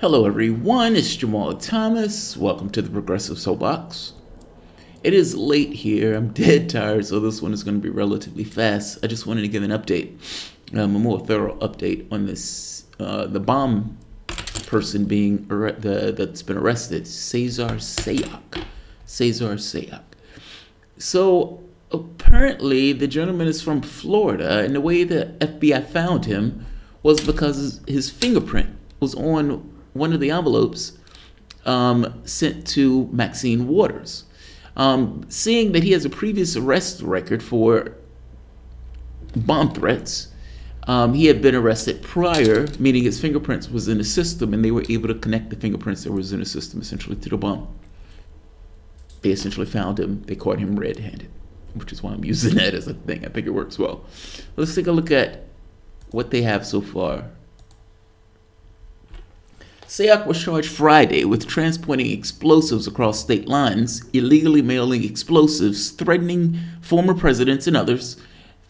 Hello everyone, it's Jamarl Thomas. Welcome to the Progressive Soapbox. It is late here. I'm dead tired, so this one is going to be relatively fast. I just wanted to give an update, a more thorough update on this, the bomb person that's been arrested, Sayoc. So apparently the gentleman is from Florida, and the way the FBI found him was because his fingerprint was on one of the envelopes sent to Maxine Waters. Seeing that he has a previous arrest record for bomb threats, he had been arrested prior, meaning his fingerprints was in the system, and they were able to connect the fingerprints that was in the system essentially to the bomb. They essentially found him. They caught him red-handed, which is why I'm using that as a thing. I think it works well. Let's take a look at what they have so far. Sayoc was charged Friday with transporting explosives across state lines, illegally mailing explosives, threatening former presidents and others,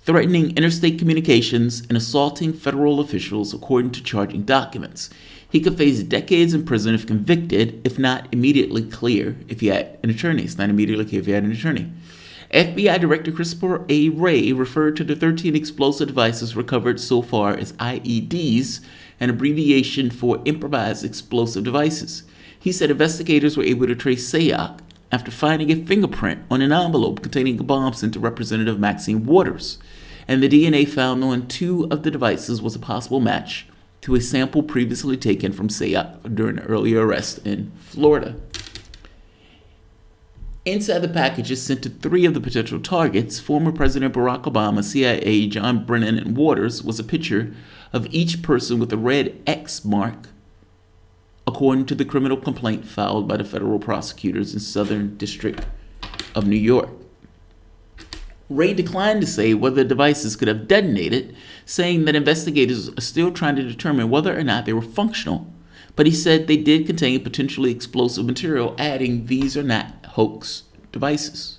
threatening interstate communications, and assaulting federal officials, according to charging documents. He could face decades in prison if convicted, if not immediately clear if he had an attorney. It's not immediately clear if he had an attorney. FBI Director Christopher A. Wray referred to the 13 explosive devices recovered so far as IEDs, an abbreviation for improvised explosive devices. He said investigators were able to trace Sayoc after finding a fingerprint on an envelope containing a bomb sent to Representative Maxine Waters, and the DNA found on 2 of the devices was a possible match to a sample previously taken from Sayoc during an earlier arrest in Florida. Inside the packages sent to 3 of the potential targets, former President Barack Obama, CIA, John Brennan, and Waters, was a picture of each person with a red X mark, according to the criminal complaint filed by the federal prosecutors in Southern District of New York. Wray declined to say whether the devices could have detonated, saying that investigators are still trying to determine whether or not they were functional, but he said they did contain potentially explosive material, adding these are not hoax devices.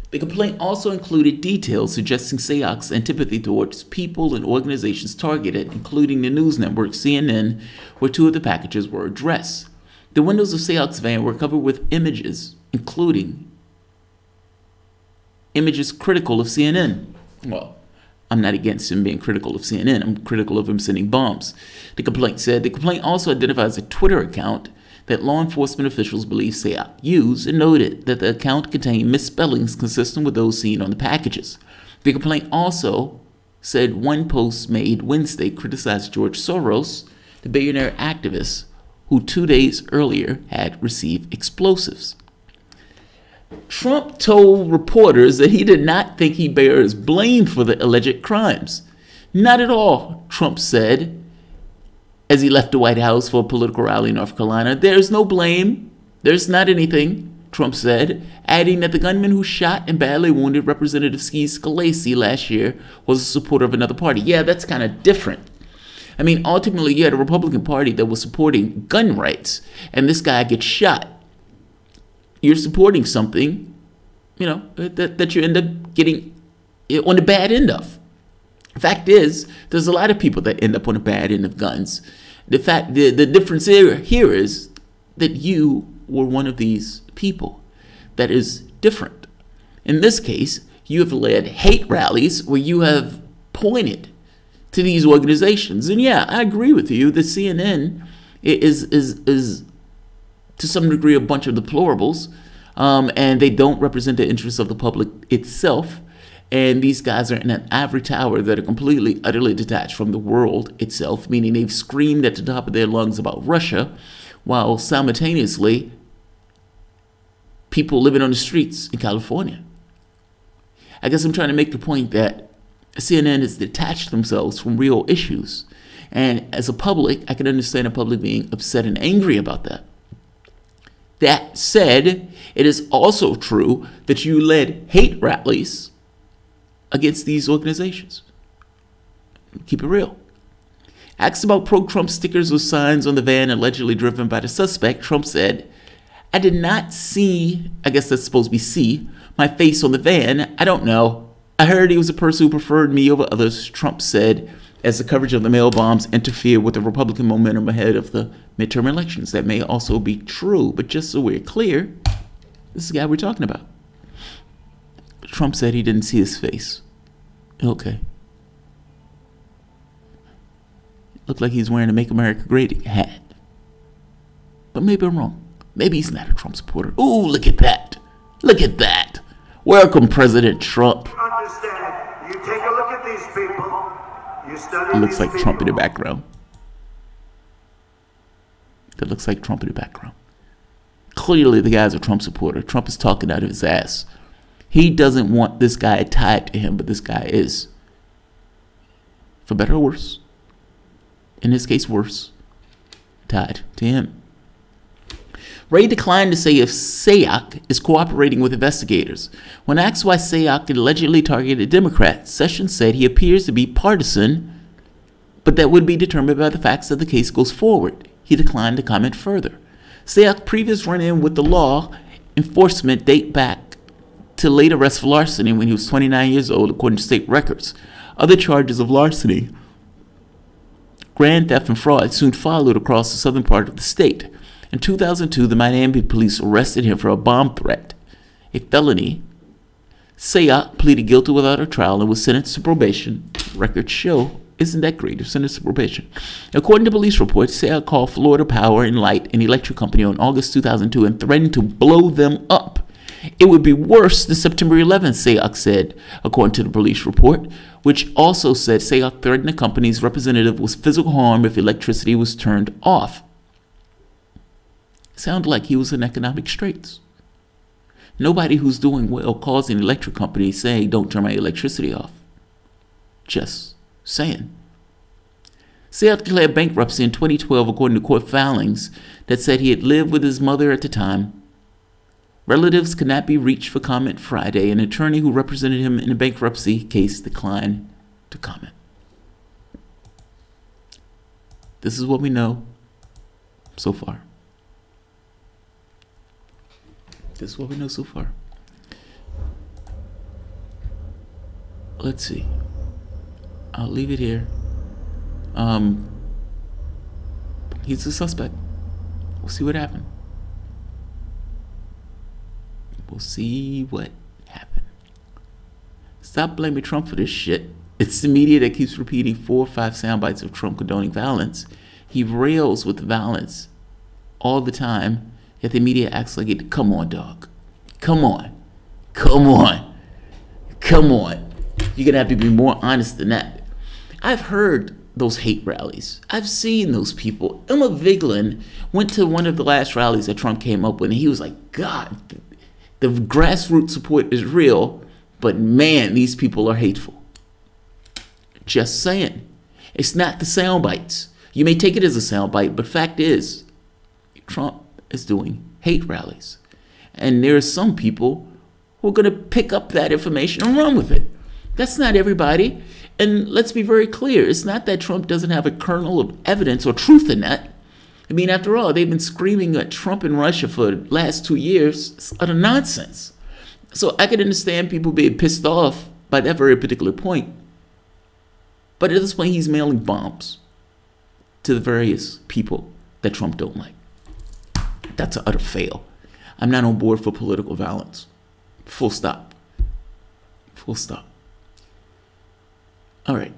The complaint also included details suggesting Sayoc's antipathy towards people and organizations targeted, including the news network CNN, where 2 of the packages were addressed. The windows of Sayoc's van were covered with images, including images critical of CNN. Well, I'm not against him being critical of CNN. I'm critical of him sending bombs. The complaint said the complaint also identifies a Twitter account that law enforcement officials believe Sayoc used, and noted that the account contained misspellings consistent with those seen on the packages. The complaint also said one post made Wednesday criticized George Soros, the billionaire activist who 2 days earlier had received explosives. Trump told reporters that he did not think he bears blame for the alleged crimes. Not at all, Trump said as he left the White House for a political rally in North Carolina. There's no blame. There's not anything, Trump said, adding that the gunman who shot and badly wounded Representative Steve Scalise last year was a supporter of another party. Yeah, that's kind of different. I mean, ultimately, you had a Republican Party that was supporting gun rights, and this guy gets shot. You're supporting something, you know, that you end up getting on the bad end of. The fact is, there's a lot of people that end up on the bad end of guns. The difference here is that you were one of these people. That is different. In this case, you have led hate rallies where you have pointed to these organizations. And yeah, I agree with you that CNN is to some degree a bunch of deplorables, and they don't represent the interests of the public itself. And these guys are in an ivory tower that are completely, utterly detached from the world itself, meaning they've screamed at the top of their lungs about Russia, while simultaneously people living on the streets in California. I guess I'm trying to make the point that CNN has detached themselves from real issues. And as a public, I can understand a public being upset and angry about that. That said, it is also true that you led hate rallies against these organizations. Keep it real. Asked about pro-Trump stickers or signs on the van allegedly driven by the suspect, Trump said, "I did not see," I guess that's supposed to be see, "my face on the van. I don't know. I heard he was a person who preferred me over others," Trump said, as the coverage of the mail bombs interfered with the Republican momentum ahead of the midterm elections. That may also be true, but just so we're clear, this is the guy we're talking about. Trump said he didn't see his face. Okay. Looked like he's wearing a Make America Great hat. But maybe I'm wrong. Maybe he's not a Trump supporter. Ooh, look at that. Look at that. Welcome, President Trump. Understand, you take a look at these people. You study It looks these like people. Trump in the background. That looks like Trump in the background. Clearly, the guy's a Trump supporter. Trump is talking out of his ass. He doesn't want this guy tied to him, but this guy is. For better or worse. In this case, worse. Tied to him. Ray declined to say if Sayoc is cooperating with investigators. When asked why Sayoc allegedly targeted Democrats, Sessions said he appears to be partisan, but that would be determined by the facts as the case goes forward. He declined to comment further. Sayoc's previous run-in with the law enforcement date back to late arrest for larceny when he was 29 years old, according to state records. Other charges of larceny, grand theft, and fraud soon followed across the southern part of the state. In 2002, the Miami police arrested him for a bomb threat, a felony. Sayoc pleaded guilty without a trial and was sentenced to probation. Records show, isn't that great? He was sentenced to probation. According to police reports, Sayoc called Florida Power and Light, an electric company, on August 2002 and threatened to blow them up. It would be worse than September 11th, Sayoc said, according to the police report, which also said Sayoc threatened the company's representative with physical harm if electricity was turned off. Sounded like he was in economic straits. Nobody who's doing well calls an electric company saying, don't turn my electricity off. Just saying. Sayoc declared bankruptcy in 2012 according to court filings that said he had lived with his mother at the time. Relatives could not be reached for comment Friday. An attorney who represented him in a bankruptcy case declined to comment. This is what we know so far. This is what we know so far. Let's see. I'll leave it here. He's a suspect. We'll see what happened. We'll see what happened. Stop blaming Trump for this shit. It's the media that keeps repeating 4 or 5 sound bites of Trump condoning violence. He rails with violence all the time. Yet the media acts like it. Come on, dog. Come on. Come on. Come on. You're going to have to be more honest than that. I've heard those hate rallies. I've seen those people. Emma Vigeland went to one of the last rallies that Trump came up with, and he was like, God, the grassroots support is real, but man, these people are hateful. Just saying. It's not the sound bites. You may take it as a sound bite, but fact is, Trump is doing hate rallies. And there are some people who are going to pick up that information and run with it. That's not everybody. And let's be very clear. It's not that Trump doesn't have a kernel of evidence or truth in that. I mean, after all, they've been screaming at Trump in Russia for the last 2 years. It's utter nonsense. So I can understand people being pissed off by that very particular point. But at this point, he's mailing bombs to the various people that Trump don't like. That's an utter fail. I'm not on board for political violence. Full stop. Full stop. All right.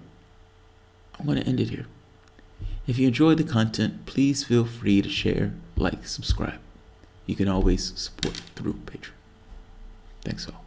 I'm going to end it here. If you enjoyed the content, please feel free to share, like, subscribe. You can always support through Patreon. Thanks all.